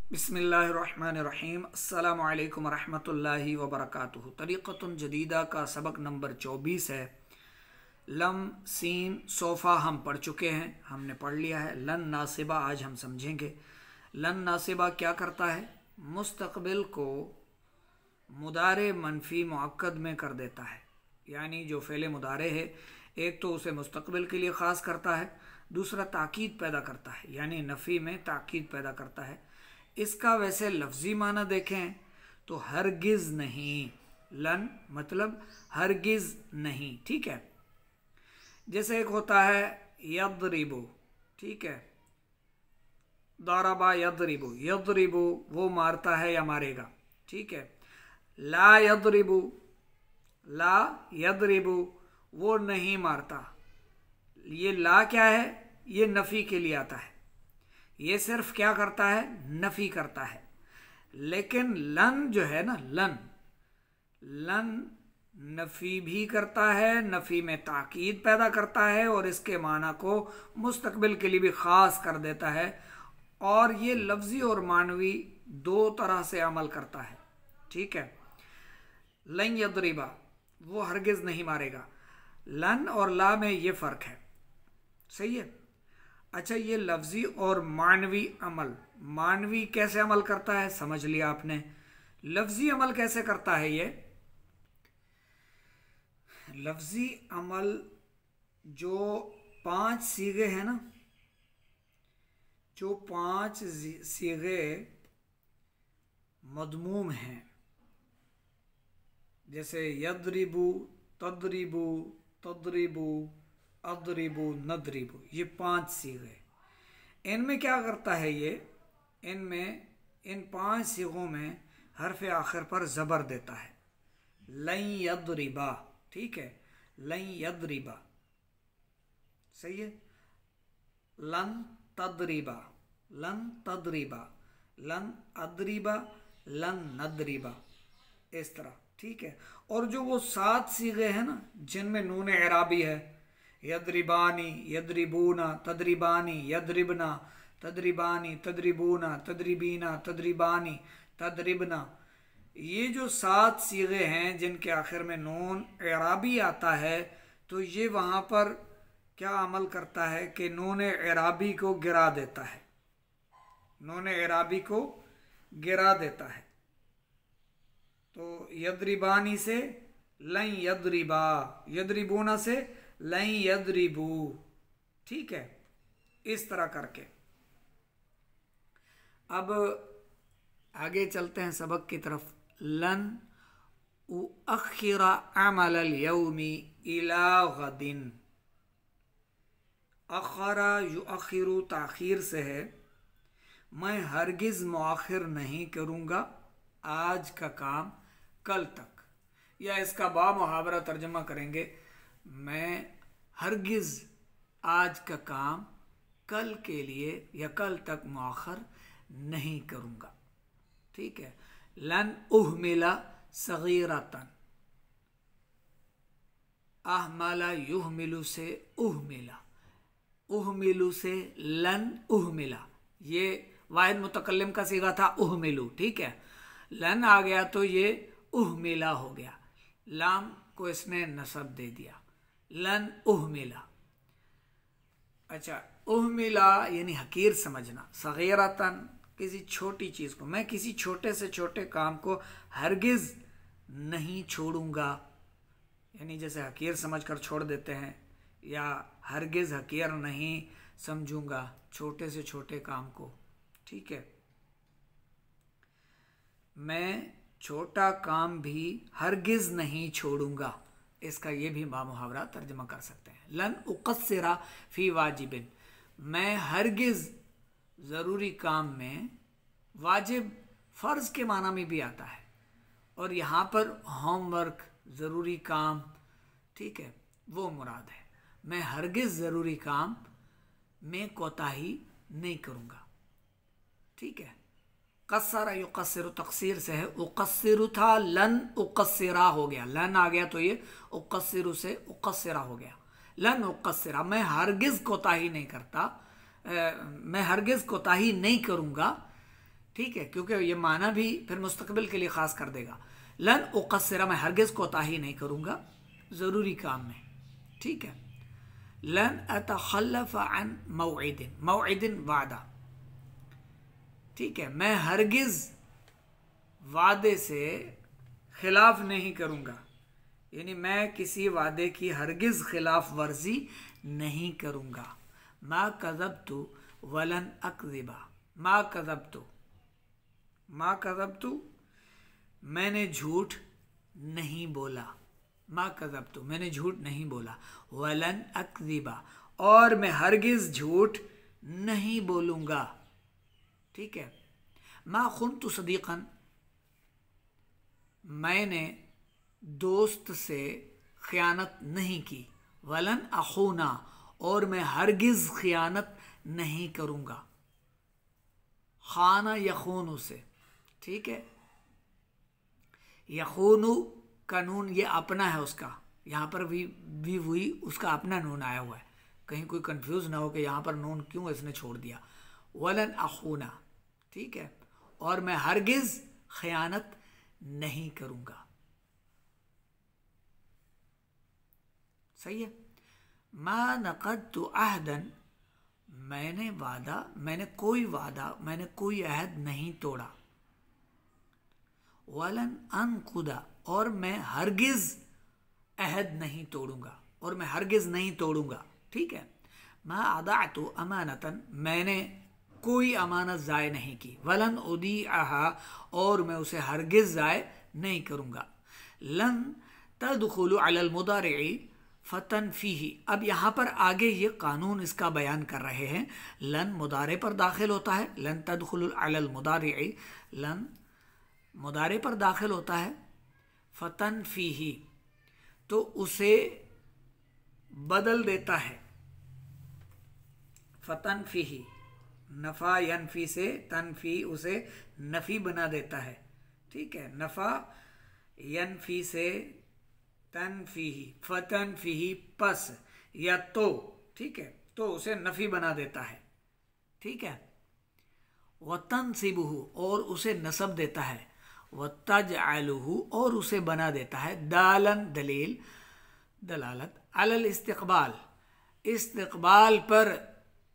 बिस्मिल्लाहिर्रहमानिर्रहीम अस्सलामु अलैकुम वरहमतुल्लाहि वबरकातुहू। तरीक़तुन जदीदा का सबक नंबर 24 है। लम सीन सोफ़ा हम पढ़ चुके हैं, हमने पढ़ लिया है। लन नासिबा आज हम समझेंगे। लन नासिबा क्या करता है? मुस्तक़बिल को मुदारे मनफ़ी मुअक्कद में कर देता है। यानी जो फ़ेल मुदारे है, एक तो उसे मुस्तक़बिल के लिए ख़ास करता है, दूसरा ताकीद पैदा करता है, यानी नफ़ी में ताकीद पैदा करता है। इसका वैसे लफ्ज़ी माना देखें तो हरगिज़ नहीं। लन मतलब हरगिज़ नहीं, ठीक है। जैसे एक होता है यद्रिबु, ठीक है, दरबा यद्रिबु, यद्रिबु वो मारता है या मारेगा, ठीक है। ला यद्रिबु, ला यद्रिबु वो नहीं मारता। ये ला क्या है? ये नफ़ी के लिए आता है, ये सिर्फ क्या करता है? नफ़ी करता है। लेकिन लन जो है ना, लन लन नफ़ी भी करता है, नफ़ी में ताकीद पैदा करता है और इसके माना को मुस्तक़बिल के लिए भी ख़ास कर देता है। और ये लफ्ज़ी और मानवी दो तरह से अमल करता है, ठीक है। लन यद्रिबा वो हरगिज़ नहीं मारेगा। लन और ला में ये फ़र्क है, सही है। अच्छा, ये लफ्ज़ी और मानवी अमल, मानवी कैसे अमल करता है समझ लिया आपने। लफ्ज़ी अमल कैसे करता है? ये लफ्ज़ी अमल जो 5 सीगे हैं ना, जो 5 सीगे मदमूम हैं, जैसे यद्रिबु, तद्रिबु, तद्रिबु, अद्रिबु, नद्रिबु, ये 5 सीगे। इनमें क्या करता है ये? इनमें इन 5 सीगों में हर्फ आखिर पर ज़बर देता है। लन यद्रिबा, ठीक है, लन यद्रिबा, सही है। लन तद्रिबा, लन तद्रिबा, लन अद्रिबा, लन नद्रिबा, इस तरह, ठीक है। और जो वो 7 सीगे हैं ना, जिनमें नून एराबी है, यद्रिबानी, यद्रिबूना, तद्रिबानी, यद्रिबना, तद्रिबानी, तद्रिबूना, तद्रिबीना, तद्रिबानी, तद्रिबना, ये जो 7 सीगे हैं जिनके आखिर में नून एराबी आता है, तो ये वहाँ पर क्या अमल करता है कि नून एराबी को गिरा देता है, नून एराबी को गिरा देता है। तो यद्रिबानी से लन यद्रिबा, यद्रिबूना से लन यद्रिबू, ठीक है, इस तरह करके। अब आगे चलते हैं सबक की तरफ। लन उअख्खिरा अमलल यौमी इला गदिन। अख्खरा युअख्खिरु ताखीर से है। मैं हरगिज़ मुआखिर नहीं करूँगा आज का काम कल तक, या इसका बामुहावरा तर्जमा करेंगे, मैं हरगिज़ आज का काम कल के लिए या कल तक मुआखर नहीं करूँगा, ठीक है। लन उहमिला सगीरतन, अहमला युहमिलु से उहमिला, उहमिलु से लन उहमिला, ये वाहिद मुतकल्लिम का सीगा था उहमिलु, ठीक है। लन आ गया तो ये उहमिला हो गया, लाम को इसने नसब दे दिया, लन उहमिला। अच्छा, उहमिला यानी हकीर समझना, सगीरतन किसी छोटी चीज़ को, मैं किसी छोटे से छोटे काम को हरगिज़ नहीं छोड़ूंगा, यानी जैसे हकीर समझकर छोड़ देते हैं, या हरगिज़ हकीर नहीं समझूंगा छोटे से छोटे काम को, ठीक है। मैं छोटा काम भी हरगिज़ नहीं छोड़ूंगा, इसका ये भी बामुहावरा तर्जमा कर सकते हैं। लन उक़स्सिरा फ़ी वाजिबिन, मैं हरगिज़ ज़रूरी काम में, वाजिब फ़र्ज़ के माना में भी आता है, और यहाँ पर होमवर्क ज़रूरी काम, ठीक है, वो मुराद है। मैं हरगिज़ ज़रूरी काम में कोताही नहीं करूँगा, ठीक है। कस्सरा युक़स्सिरु तक़सीर से है, उक़स्सिरु था, लन उक़स्सिरा हो गया, लन आ गया तो ये उक़स्सिरु से उक़स्सिरा हो गया। लन उक़स्सिरा, मैं हरगिज़ कोताही नहीं करता, मैं हरगिज़ कोताही नहीं करूँगा ठीक है, क्योंकि ये माना भी फिर मुस्तकबिल के लिए ख़ास कर देगा। लन उक़स्सिरा, मैं हरगिज़ कोताही नहीं करूँगा ज़रूरी काम में, ठीक है। लन अतखल्लफ़ अन मौइदिन, मौइदिन वादा, ठीक है, मैं हरगिज़ वादे से खिलाफ नहीं करूँगा, यानी मैं किसी वादे की हरगिज़ खिलाफ वर्जी नहीं करूँगा। मा कज़बतु वलन अकज़िबा, मा कज़बतु, मा कज़बतु मैंने झूठ नहीं बोला, मा कज़बतु मैंने झूठ नहीं बोला, वलन अकज़िबा और मैं हरगिज़ झूठ नहीं बोलूँगा, ठीक है। मा खुन्तु सदीक़न, मैंने दोस्त से ख़यानत नहीं की, वलन अखूना और मैं हरगिज़ ख़यानत नहीं करूँगा, खाना यखूनु से, ठीक है। यखूनु का नून ये अपना है उसका, यहाँ पर भी हुई उसका अपना नून आया हुआ है, कहीं कोई कंफ्यूज ना हो कि यहाँ पर नून क्यों इसने छोड़ दिया। वलन अखूना, ठीक है, और मैं हरगिज़ ख़यानत नहीं करूँगा, सही है। मा नक़दतु अहदन, मैंने कोई अहद नहीं तोड़ा। वलन अनकुदा और मैं हरगिज़ अहद नहीं तोड़ूंगा, और मैं हरगिज़ नहीं तोड़ूंगा, ठीक है। मा अदाअतु अमानतन, मैंने कोई अमानत ज़ाय नहीं की। वलन उदीअहा और मैं उसे हरगिज़ ज़ाय नहीं करूँगा। लन तदखुलु अलल मुदारिई फ़तन फ़ीही, अब यहाँ पर आगे ये कानून इसका बयान कर रहे हैं। लन मुदारे पर दाखिल होता है, लन तदखुलु अलल मुदारिई, लन मुदारे पर दाखिल होता है, फ़तन फ़ीही तो उसे बदल देता है, फ़तन फ़ीही, नफ़ा यनफ़ी से तनफ़ी उसे नफ़ी बना देता है, ठीक है। नफ़ा यनफ़ी से तनफ़ीही, फ़तन फ़ीही पस या तो, ठीक है, तो उसे नफ़ी बना देता है, ठीक है। वतनसिबुहु और उसे नसब देता है, वतजअलुहु और उसे बना देता है, दालन दलील, दलालत, अलल इस्तिक़बाल, इस्तिक़बाल पर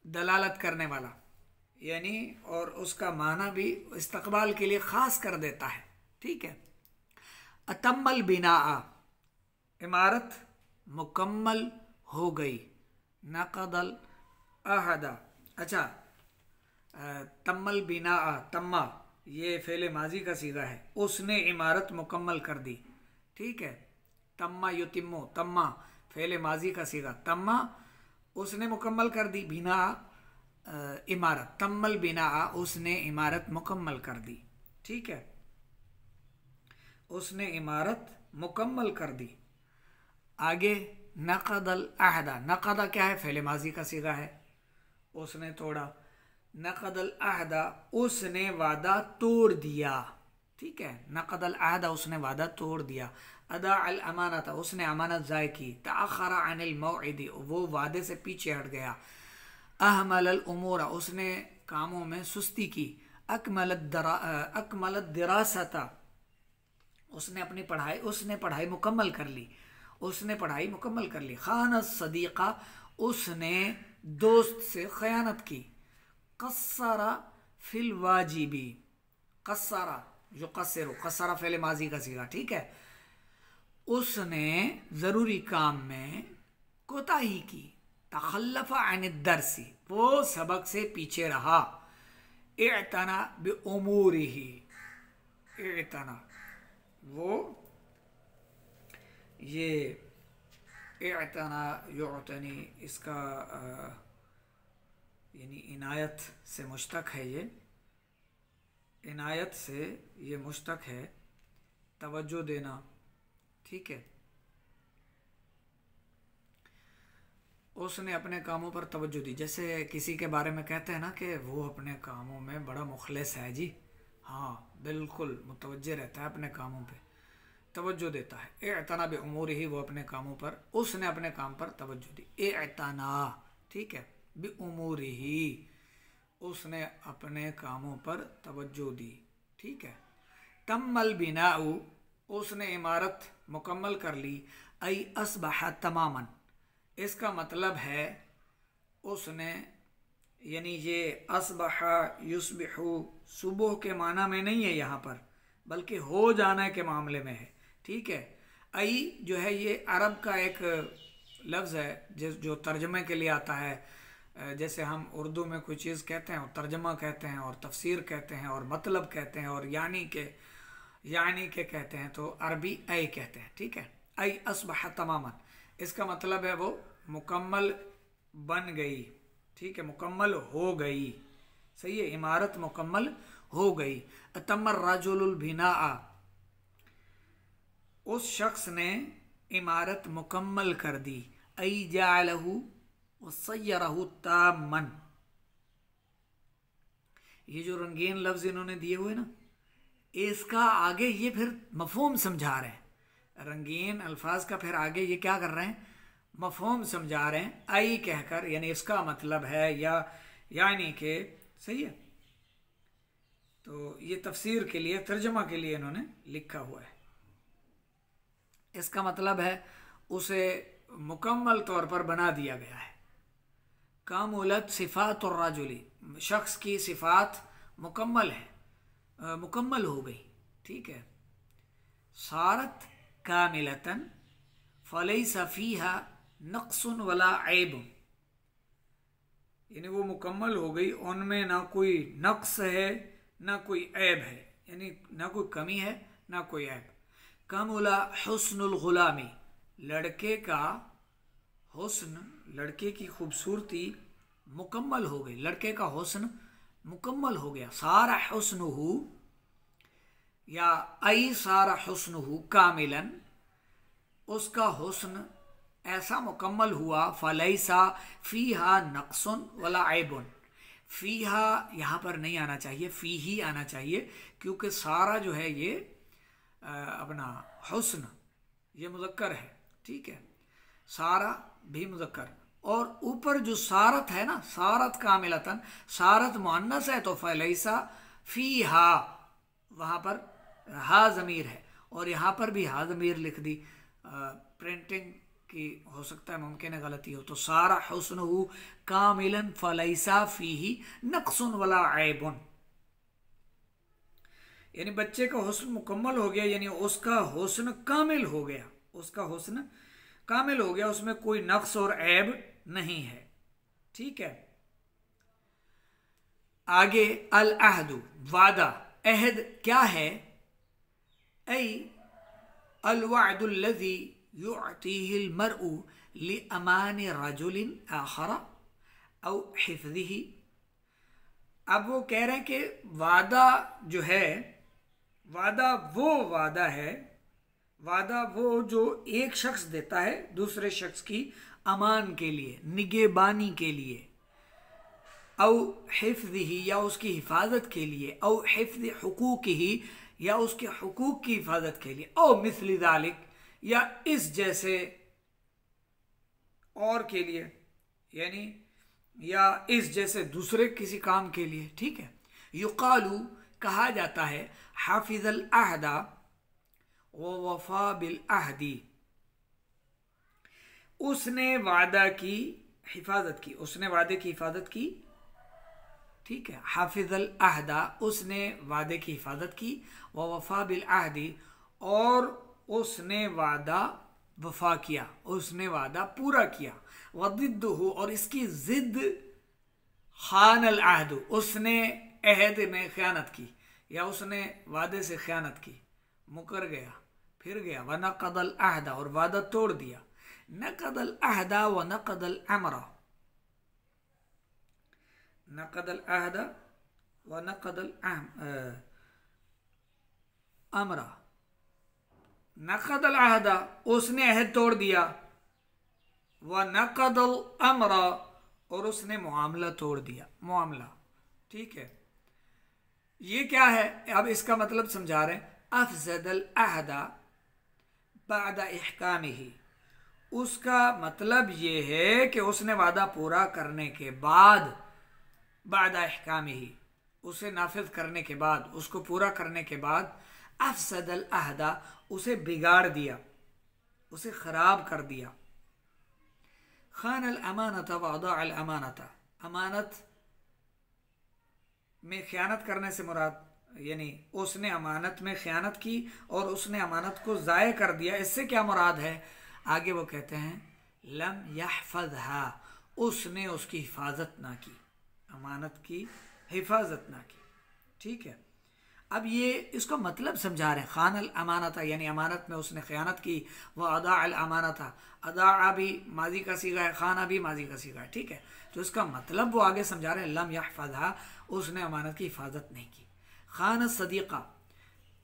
दलालत करने वाला, यानी और उसका माना भी इस्तक़बाल के लिए ख़ास कर देता है, ठीक है। अतम्मल बिनाआ, इमारत मुकम्मल हो गई। नक़दल अहदा, अच्छा, तम्मल बिनाआ, तम्मा ये फ़ेल माजी का सीगा है, उसने इमारत मुकम्मल कर दी, ठीक है। तम्मा युतिम्मु, तम्मा फ़ेल माजी का सीगा, तम्मा उसने मुकम्मल कर दी, बिना इमारत, तम्मल बिना उसने इमारत मुकम्मल कर दी, ठीक है, उसने इमारत मुकम्मल कर दी। आगे नक़दल अहदा, नक़दा क्या है, फ़ेल माजी का सीगा है, उसने तोड़ा। नक़दल अहदा उसने वादा तोड़ दिया, ठीक है। नक़दल अहदा उसने वादा तोड़ दिया। अदा अल अमानत उसने अमानत ज़ाय की। तअख़रा अनिल मौइदी वो वादे से पीछे हट गया। अहमल अल उमूरा उसने कामों में सुस्ती की। अकमलत दिरासता उसने पढ़ाई मुकम्मल कर ली, उसने पढ़ाई मुकम्मल कर ली। खानत सदीक़ा उसने दोस्त से ख़यानत की। क़स्सरा फिल वाजिबी, क़स्सरा जो क़स्सरा फ़ेल माजी का सीगा, ठीक है। उसने ज़रूरी काम में कोताही की। तख़ल्लफ़ अन दरसी वो सबक से पीछे रहा। इअतना बिउमूरिही, इअतना वो ये इअतना युअतनी इसका यानी इनायत से मुश्तक है, ये इनायत से ये मुश्तक है, तवज्जो देना, ठीक है। उसने अपने कामों पर तवज्जो दी। जैसे किसी के बारे में कहते हैं ना कि वो अपने कामों में बड़ा मुखलिस है जी, हाँ बिल्कुल मुतवज्जे रहता है, अपने कामों पे तवज्जो देता है। इअतना बिउमूरिही वो अपने कामों पर, उसने अपने काम पर तवज्जो दी। इअतना, ठीक है, बिउमूरिही उसने अपने कामों पर तवज्जो दी। ठीक है। तम्मल बिनाउ, उसने इमारत मुकम्मल कर ली। आई अस्बह तमामन, इसका मतलब है उसने, यानी ये अस्बह युस्बिहु सुबह के माना में नहीं है यहाँ पर, बल्कि हो जाने के मामले में है। ठीक है। आई जो है ये अरब का एक लफ्ज़ है जो तर्जमे के लिए आता है। जैसे हम उर्दू में कोई चीज़ कहते हैं और तर्जमा कहते हैं और तफसीर कहते हैं और मतलब कहते हैं और यानी के कहते हैं, तो अरबी ऐ कहते हैं। ठीक है। ऐ अस्बह तमामन, इसका मतलब है वो मुकम्मल बन गई। ठीक है, मुकम्मल हो गई। सही है, इमारत मुकम्मल हो गई। अतम्मर रजुलुल बिनाआ, उस शख्स ने इमारत मुकम्मल कर दी। ऐ जालहु वसय्यरहु तामन, ये जो रंगीन लफ्ज इन्होंने दिए हुए ना, इसका आगे ये फिर मफहूम समझा रहे हैं। रंगीन अल्फाज का फिर आगे ये क्या कर रहे हैं, मफहूम समझा रहे हैं आई कहकर, यानी इसका मतलब है यानी के। सही है। तो ये तफसीर के लिए, तर्जमा के लिए इन्होंने लिखा हुआ है। इसका मतलब है उसे मुकम्मल तौर पर बना दिया गया है। कामुलत सिफात और राजुली, शख्स की सिफात मुकम्मल है, मुकम्मल हो गई। ठीक है। सारत कामिलतन फलैसा फीहा नक्सुन वला ऐब, यानी वो मुकम्मल हो गई, उनमें ना कोई नक्स है ना कोई ऐब है, यानी ना कोई कमी है ना कोई ऐब। कमुला हुस्नुल गुलामी, लड़के का हुस्न, लड़के की खूबसूरती मुकम्मल हो गई, लड़के का हुस्न मुकम्मल हो गया। सारा हुस्नुहु या आई सारा हुस्नुहु कामिलन, उसका हुस्न ऐसा मुकम्मल हुआ। फलैसा फीहा नक्सुन वला ऐबुन, फीहा यहाँ पर नहीं आना चाहिए, फी ही आना चाहिए, क्योंकि सारा जो है ये अपना हुस्न ये मुज़क्कर है। ठीक है। सारा भी मुज़क्कर, और ऊपर जो सारत है ना, सारत कामिलतन, सारत मुअन्नस है, तो फलैसा फीहा, वहाँ पर हा ज़मीर है और यहाँ पर भी हा ज़मीर लिख दी। प्रिंटिंग की हो सकता है, मुमकिन है गलती हो। तो सारा हुस्नुहु कामिलन फलैसा फीही नक्सुन वला ऐबुन, यानी बच्चे का हुस्न मुकम्मल हो गया, यानी उसका हुस्न कामिल हो गया, उसका हुस्न कामिल हो गया, उसमें कोई नक्स और ऐब नहीं है। ठीक है। आगे अल अहदु, वादा, अहद क्या है? ऐ अल वअदुल्लज़ी युअतीहिल मरउ लिअमानि रजुलिन आखरा औ हिफ्ज़िही। अब वो कह रहे हैं कि वादा जो है, वादा वो वादा है, वादा वो जो एक शख्स देता है दूसरे शख्स की अमान के लिए, निगेबानी के लिए, औ हिफ्ज़िही या उसकी हिफाजत के लिए, औ हिफ्ज़ हुकूकिही या उसके हुकूक की हिफाजत के लिए, औ मिस्ल ज़ालिक या इस जैसे और के लिए, यानी या इस जैसे दूसरे किसी काम के लिए। ठीक है। युकालू, कहा जाता है, हाफिज़ल अहदा व वफा बिल अहदी, उसने वादा की हिफाजत की, उसने वादे की हिफाजत की। ठीक है। हाफिज़ल अहदा, उसने वादे की हिफाजत की। व वफा बिल अहदी, और उसने वादा वफा किया, उसने वादा पूरा किया। वदिद्दुहु, और इसकी जिद खानल अहदु, उसने अहद में ख़यानत की या उसने वादे से ख़यानत की, मुकर गया, फिर गया। व नक़दल अहदा, और वादा तोड़ दिया। नक़दल अहदा व नक़दल अमरा, नक़दल अहदा व नक़दल अमरा, नक़दल अहदा, उसने अहद तोड़ दिया। व नक़दल अमरा, और उसने मुआमला तोड़ दिया, मुआमला। ठीक है। ये क्या है, अब इसका मतलब समझा रहे हैं। अफ़ज़दल अहदा बअदा इहकामिही, उसका मतलब ये है कि उसने वादा पूरा करने के बाद बाद अहकामिही, उसे नाफिज करने के बाद, उसको पूरा करने के बाद, अफसदल अहदा, उसे बिगाड़ दिया, उसे खराब कर दिया। खान अल अमानता व अदा अल अमानता, अमानत में ख़यानत करने से मुराद यानी उसने अमानत में ख़यानत की और उसने अमानत को ज़ाय कर दिया, इससे क्या मुराद है? आगे वो कहते हैं लम यहफ़ज़हा, उसने उसकी हिफाजत ना की, अमानत की हिफाजत ना की। ठीक है, अब ये इसका मतलब समझा रहे हैं। खान अल अमानता यानी अमानत में उसने ख़यानत की, वह अदा अल अमानता, अदा भी माजी का सीगा है, खाना भी माजी का सीगा है। ठीक है, तो इसका मतलब वो आगे समझा रहे हैं लम यहफ़ज़हा, उसने अमानत की हिफाजत नहीं की। खान सदीक़ा,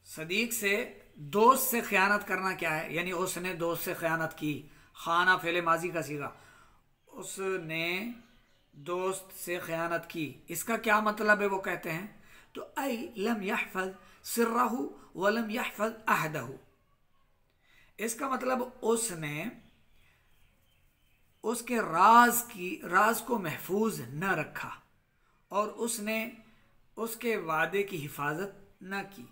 सदीक से दोस्त से ख़यानत करना क्या है? यानी उसने दोस्त से ख़यानत की, खाना फ़ेले माजी का सीगा, उसने दोस्त से ख़यानत की, इसका क्या मतलब है? वो कहते हैं तो आई लम यहफ़ज़ सिर्रहु व लम यहफ़ज़ अहदहु, इसका मतलब उसने उसके राज को महफूज न रखा और उसने उसके वादे की हिफाजत न की।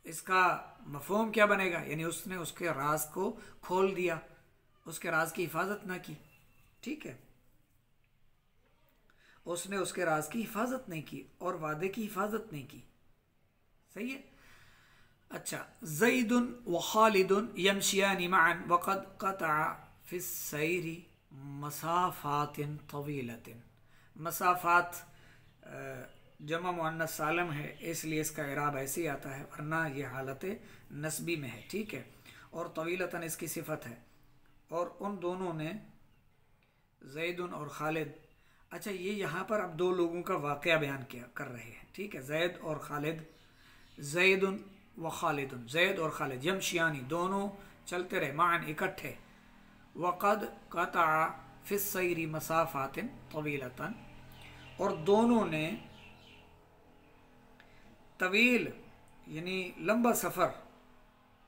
इसका मफ़हूम क्या बनेगा? यानी उसने उसके राज को खोल दिया, उसके राज की हिफाजत न की। ठीक है, उसने उसके राज की हिफाजत नहीं की और वादे की हिफाजत नहीं की। सही है। अच्छा, ज़ैदुन व खालिदुन यमशियानी मअन वक़द क़तअ फ़ी सैरी मसाफ़ातिन तवीलतिन, मसाफ़ात जमा मुअन्नस सालम है इसलिए इसका इराब ऐसे ही आता है, वरना ये हालत नस्बी में है। ठीक है, और तवीलतन इसकी सिफत है। और उन दोनों ने ज़ैदुन और खालिद, अच्छा ये यहाँ पर अब दो लोगों का वाक़या बयान कर रहे हैं। ठीक है, ज़ैद और खालिद, ज़ैदुन व खालिदुन, ज़ैद और खालिद यमशियानी, दोनों चलते रहे, माअन इकट्ठे, वक़द क़तअ फ़ी सैरी मसाफ़ातिन तवीलतन, और दोनों ने तवील यानी लंबा सफ़र,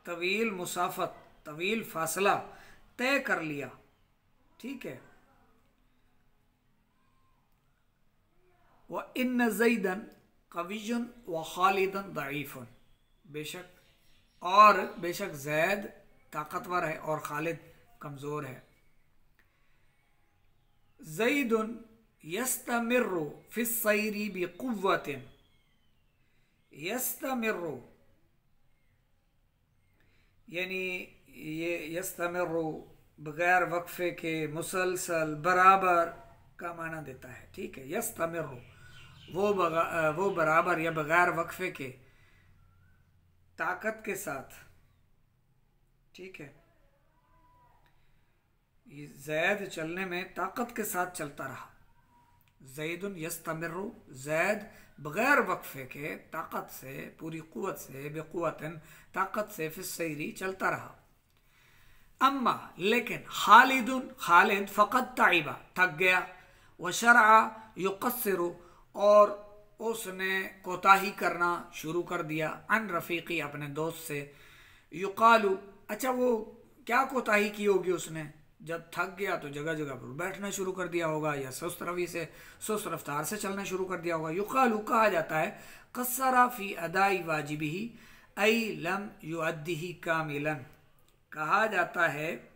तवील मुसाफत, तवील फासला तय कर लिया। ठीक है, व इन्न ज़ैदन क़विय्युन व खालिदन दईफ़ुन, बेशक ज़ैद ताकतवर है और खालिद कमज़ोर है। ज़ैदुन यस्तमिर्रु फ़ी सैरी बिक़ुव्वतिन, यस्तमिर्रु यानी ये यस्तमिर्रु बगैर वक्फे के, मुसलसल, बराबर का माना देता है। ठीक है, यस्तमिर्रु वो बराबर या बगैर वक्फे के, ताकत के साथ। ठीक है, ये ज़ैद चलने में ताकत के साथ चलता रहा। ज़ैदुन यस्तमिर्रु, ज़ैद बगैर वक्फे के, ताकत से, पूरी कुव्वत से, बेकुव्वतन, ताकत से, फिस सैरी चलता रहा। अम्मा लेकिन खालिदुन, खालिद फ़क़द ताइबा, थक गया, व शरआ युक़स्सिरु, और उसने कोताही करना शुरू कर दिया, अन रफ़ीक़ी, अपने दोस्त से, युक़ालु, अच्छा वो क्या कोताही की होगी उसने? जब थक गया तो जगह जगह पर बैठना शुरू कर दिया होगा, या सुस्त रवि से, सुस्त रफ्तार से चलना शुरू कर दिया होगा। युक़ालु, कहा जाता है, क़स्सरा फ़ी अदाई वाजिबिही ऐ लम युअद्दिही कामिलन, कहा जाता है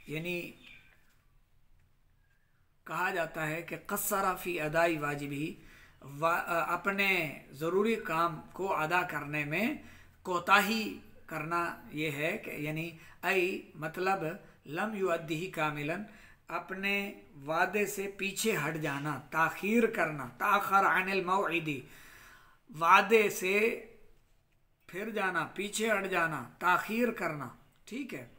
यानी कहा जाता है कि क़स्सरा फ़ी अदाई वाजिबिही, अपने ज़रूरी काम को अदा करने में कोताही करना ये है कि यानी आई मतलब लम युअद्दिही कामिलन, अपने वादे से पीछे हट जाना, ताख़ीर करना, ताख़र अनिल मौइदी, वादे से फिर जाना, पीछे हट जाना, ताख़ीर करना। ठीक है,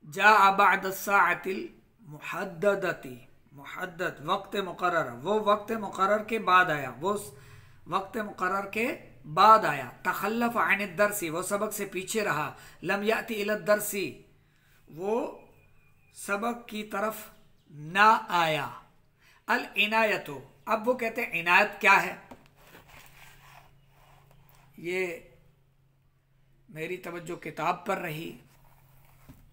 जा बअद साअतिल मुहद्ददती, मुहद्दद वक्त मुकर्रर, वो वक्त मुकर्रर के बाद आया, वो वक्त मुकर्रर के बाद आया। तखल्लफ अन दरसी, वो सबक से पीछे रहा। लम याति इला दरसी, वो सबक की तरफ ना आया। अल इनायतो, अब वो कहते हैं इनायत क्या है? ये मेरी तवज्जो किताब पर रही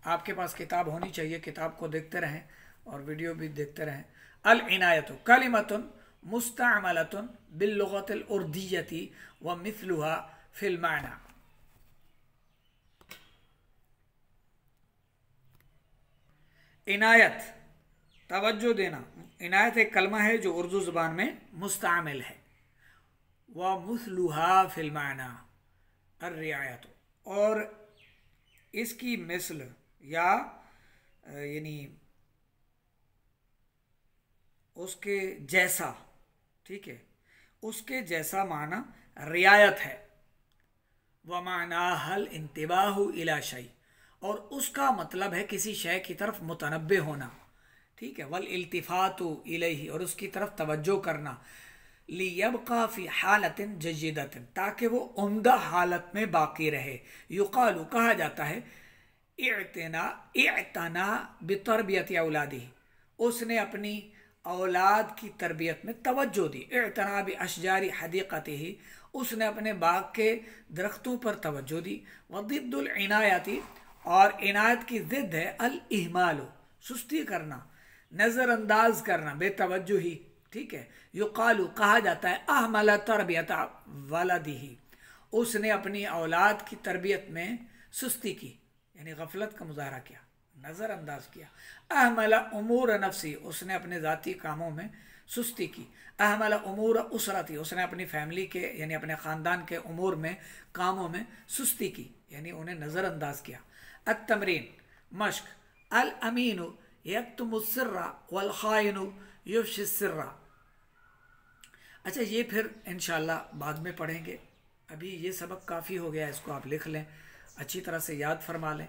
आपके पास किताब होनी चाहिए, किताब को देखते रहें और वीडियो भी देखते रहें। अल इनायतु कलिमतुन मुस्तअमलतुन बिल लुगतिल उर्दियती व मिथलुहा फिल माना। इनायत तवज्जो देना। इनायत एक कलमा है जो उर्दू ज़ुबान में मुस्तअमल है। व मुथलुहा फिल माना अर्रियायत, और इसकी मिसल या यानी उसके जैसा, ठीक है, उसके जैसा माना रियायत है। व माना हल इंतिबाहु इला शै, और उसका मतलब है किसी शय की तरफ मुतनब्बे होना, ठीक है। वल इल्तिफातु इलैहि, और उसकी तरफ तवज्जो करना। लियबका फी हालतिन जय्यदतिन, ताकि वो उम्दा हालत में बाकी रहे। युकालु, कहा जाता है, इअतना बितरबियत औलादी, उसने अपनी औलाद की तरबियत में तवज्जो दी। इअतना बि अशजारी हदीक़तिही, उसने अपने बाग के दरख्तों पर तवज्जो दी। वदिद्दुल इनायती, और इनायत की जिद है अल इहमालु, सुस्ती करना, नज़रअंदाज करना, बेतवज्जुही, ठीक है। युकालु, कहा जाता है, अहमल तरबियत वलदिही, उसने अपनी औलाद की तरबियत में सुस्ती की, यानी गफलत का मुजाहरा किया, नज़रअंदाज किया। अहमल उमूर नफ्सी, उसने अपने ज़ाती कामों में सुस्ती की। अहमल उमूर उसरती, उसने अपनी फैमिली के यानी अपने ख़ानदान के उमूर में, कामों में सुस्ती की, यानी उन्हें नज़रअंदाज किया। अत्तमरीन मश्क, अल अमीनु यक्तुमु सिर्रा वल खाइनु युफ्शी सिर्रा। अच्छा, ये फिर इंशाअल्लाह बाद में पढ़ेंगे, अभी ये सबक काफ़ी हो गया, इसको आप लिख लें, अच्छी तरह से याद फरमा लें।